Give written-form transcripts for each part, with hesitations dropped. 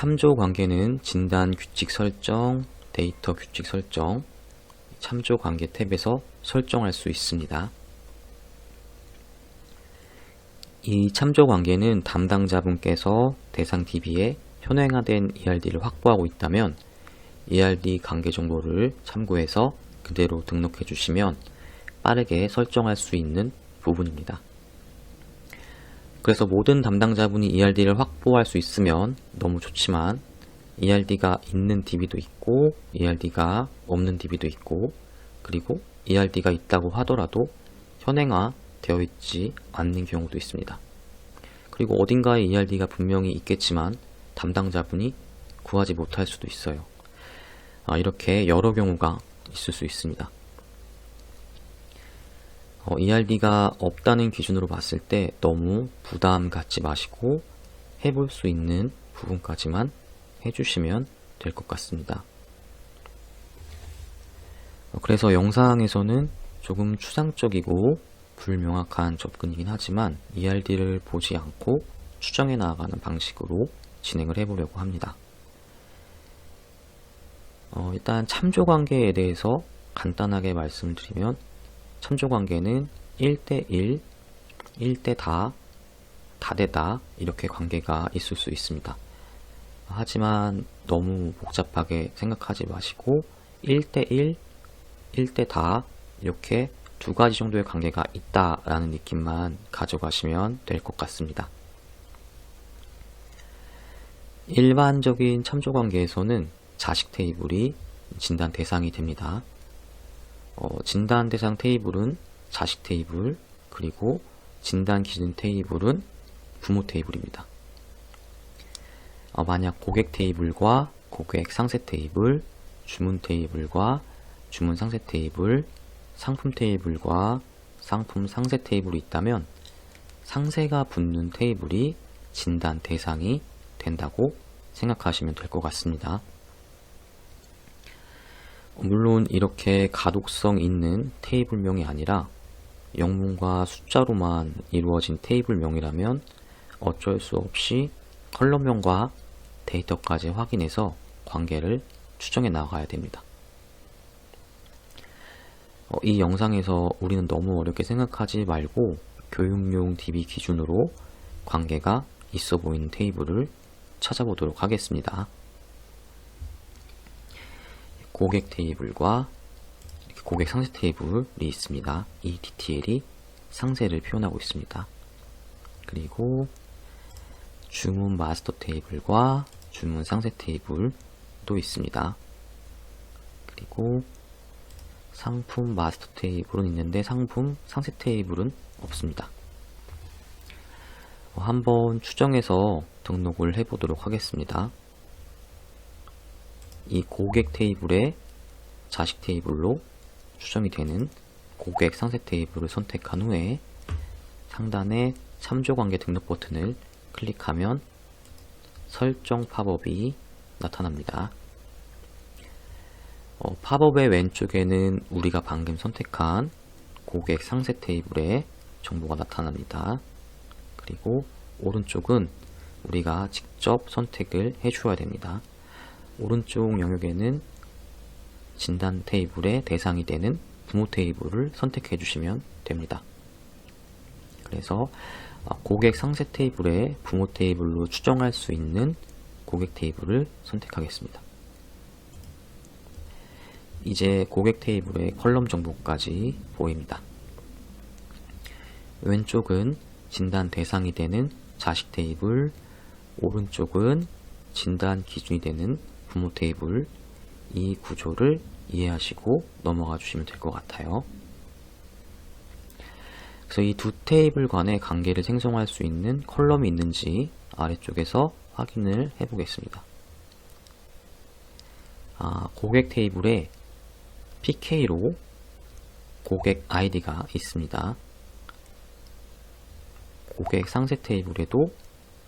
참조 관계는 진단 규칙 설정, 데이터 규칙 설정, 참조 관계 탭에서 설정할 수 있습니다. 이 참조 관계는 담당자분께서 대상 DB에 현행화된 ERD를 확보하고 있다면 ERD 관계 정보를 참고해서 그대로 등록해 주시면 빠르게 설정할 수 있는 부분입니다. 그래서 모든 담당자분이 ERD를 확보할 수 있으면 너무 좋지만 ERD가 있는 DB도 있고 ERD가 없는 DB도 있고 그리고 ERD가 있다고 하더라도 현행화 되어 있지 않는 경우도 있습니다. 그리고 어딘가에 ERD가 분명히 있겠지만 담당자분이 구하지 못할 수도 있어요. 이렇게 여러 경우가 있을 수 있습니다. ERD가 없다는 기준으로 봤을 때 너무 부담 갖지 마시고 해볼 수 있는 부분까지만 해주시면 될 것 같습니다. 그래서 영상에서는 조금 추상적이고 불명확한 접근이긴 하지만 ERD를 보지 않고 추정해 나가는 방식으로 진행을 해보려고 합니다. 일단 참조관계에 대해서 간단하게 말씀을 드리면 참조관계는 1대1, 1대 다대다 이렇게 관계가 있을 수 있습니다. 하지만 너무 복잡하게 생각하지 마시고 1대1, 1대 다 이렇게 두 가지 정도의 관계가 있다라는 느낌만 가져가시면 될 것 같습니다. 일반적인 참조관계에서는 자식 테이블이 진단 대상이 됩니다. 진단 대상 테이블은 자식 테이블, 그리고 진단 기준 테이블은 부모 테이블입니다. 만약 고객 테이블과 고객 상세 테이블, 주문 테이블과 주문 상세 테이블, 상품 테이블과 상품 상세 테이블이 있다면 상세가 붙는 테이블이 진단 대상이 된다고 생각하시면 될 것 같습니다. 물론 이렇게 가독성 있는 테이블명이 아니라 영문과 숫자로만 이루어진 테이블명이라면 어쩔 수 없이 컬럼명과 데이터까지 확인해서 관계를 추정해 나가야 됩니다. 이 영상에서 우리는 너무 어렵게 생각하지 말고 교육용 DB 기준으로 관계가 있어 보이는 테이블을 찾아보도록 하겠습니다. 고객 테이블과 고객 상세 테이블이 있습니다. 이 DTL이 상세를 표현하고 있습니다. 그리고 주문 마스터 테이블과 주문 상세 테이블도 있습니다. 그리고 상품 마스터 테이블은 있는데 상품 상세 테이블은 없습니다. 한번 추정해서 등록을 해보도록 하겠습니다. 이 고객 테이블의 자식 테이블로 추정이 되는 고객 상세 테이블을 선택한 후에 상단에 참조관계 등록 버튼을 클릭하면 설정 팝업이 나타납니다. 팝업의 왼쪽에는 우리가 방금 선택한 고객 상세 테이블의 정보가 나타납니다. 그리고 오른쪽은 우리가 직접 선택을 해줘야 됩니다. 오른쪽 영역에는 진단 테이블의 대상이 되는 부모 테이블을 선택해 주시면 됩니다. 그래서 고객 상세 테이블의 부모 테이블로 추정할 수 있는 고객 테이블을 선택하겠습니다. 이제 고객 테이블의 컬럼 정보까지 보입니다. 왼쪽은 진단 대상이 되는 자식 테이블, 오른쪽은 진단 기준이 되는 부모 테이블, 이 구조를 이해하시고 넘어가 주시면 될 것 같아요. 그래서 이 두 테이블 간의 관계를 생성할 수 있는 컬럼이 있는지 아래쪽에서 확인을 해 보겠습니다. 고객 테이블에 PK로 고객 아이디가 있습니다. 고객 상세 테이블에도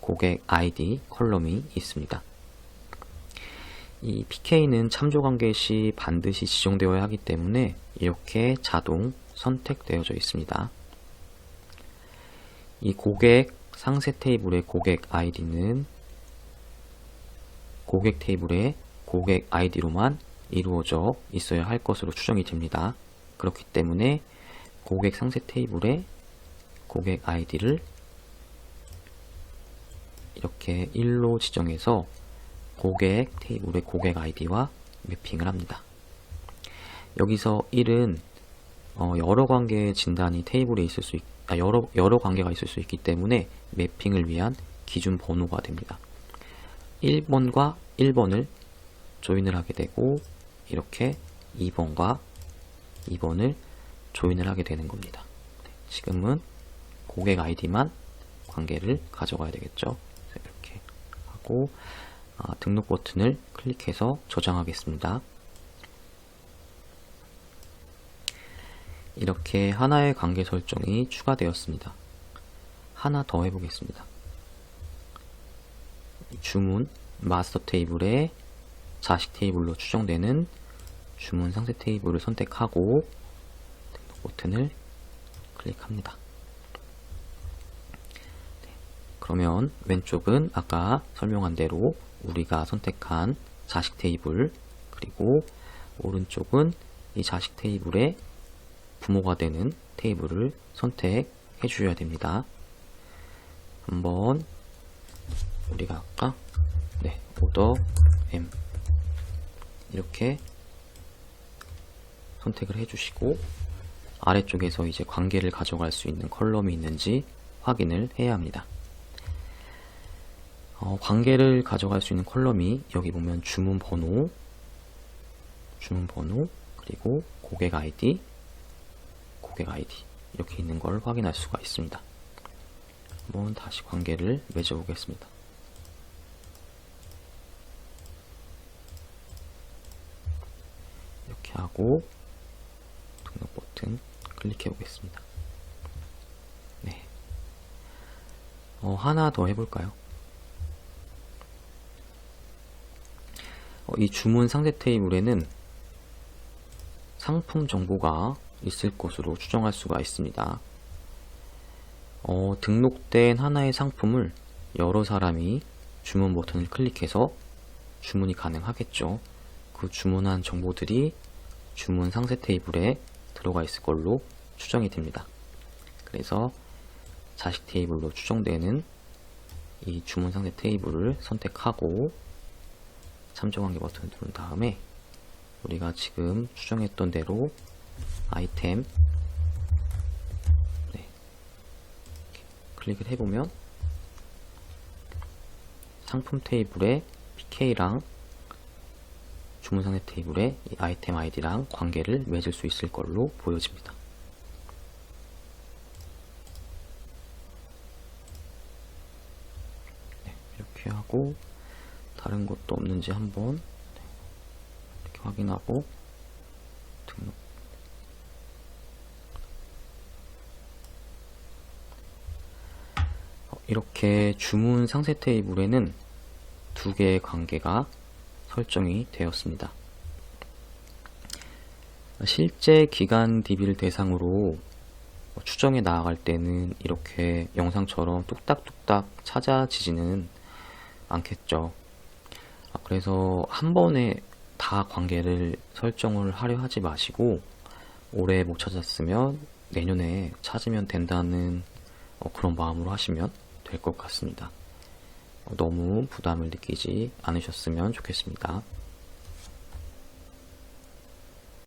고객 아이디 컬럼이 있습니다. 이 PK는 참조관계 시 반드시 지정되어야 하기 때문에 이렇게 자동 선택되어져 있습니다. 이 고객 상세 테이블의 고객 아이디는 고객 테이블에 고객 아이디로만 이루어져 있어야 할 것으로 추정이 됩니다. 그렇기 때문에 고객 상세 테이블에 고객 아이디를 이렇게 1로 지정해서 고객 테이블의 고객 아이디와 매핑을 합니다. 여기서 1은 여러 관계의 진단이 테이블에 있을 수 여러 관계가 있을 수 있기 때문에 매핑을 위한 기준 번호가 됩니다. 1번과 1번을 조인을 하게 되고 이렇게 2번과 2번을 조인을 하게 되는 겁니다. 지금은 고객 아이디만 관계를 가져가야 되겠죠. 이렇게 하고 등록 버튼을 클릭해서 저장하겠습니다. 이렇게 하나의 관계 설정이 추가되었습니다. 하나 더 해보겠습니다. 주문 마스터 테이블에 자식 테이블로 추정되는 주문 상세 테이블을 선택하고 등록 버튼을 클릭합니다. 그러면 왼쪽은 아까 설명한 대로 우리가 선택한 자식 테이블, 그리고 오른쪽은 이 자식 테이블에 부모가 되는 테이블을 선택해 주셔야 됩니다. 한번 우리가 아까 오더 M 이렇게 선택을 해주시고 아래쪽에서 이제 관계를 가져갈 수 있는 컬럼이 있는지 확인을 해야 합니다. 관계를 가져갈 수 있는 컬럼이 여기 보면 주문 번호, 그리고 고객 아이디 이렇게 있는 걸 확인할 수가 있습니다. 한번 다시 관계를 맺어 보겠습니다. 이렇게 하고 등록 버튼 클릭해 보겠습니다. 네. 하나 더 해볼까요? 이 주문 상세 테이블에는 상품 정보가 있을 것으로 추정할 수가 있습니다. 등록된 하나의 상품을 여러 사람이 주문 버튼을 클릭해서 주문이 가능하겠죠. 그 주문한 정보들이 주문 상세 테이블에 들어가 있을 걸로 추정이 됩니다. 그래서 자식 테이블로 추정되는 이 주문 상세 테이블을 선택하고 참조 관계 버튼을 누른 다음에 우리가 지금 추정했던 대로 아이템 클릭을 해보면 상품 테이블에 PK랑 주문 상세 테이블에 이 아이템 아이디랑 관계를 맺을 수 있을 걸로 보여집니다. 이렇게 하고 다른 것도 없는지 한번 이렇게 확인하고 등록. 이렇게 주문 상세 테이블에는 두 개의 관계가 설정이 되었습니다. 실제 기간 DB를 대상으로 추정해 나아갈 때는 이렇게 영상처럼 뚝딱뚝딱 찾아지지는 않겠죠. 그래서 한 번에 다 관계를 설정을 하려 하지 마시고 올해 못 찾았으면 내년에 찾으면 된다는 그런 마음으로 하시면 될 것 같습니다. 너무 부담을 느끼지 않으셨으면 좋겠습니다.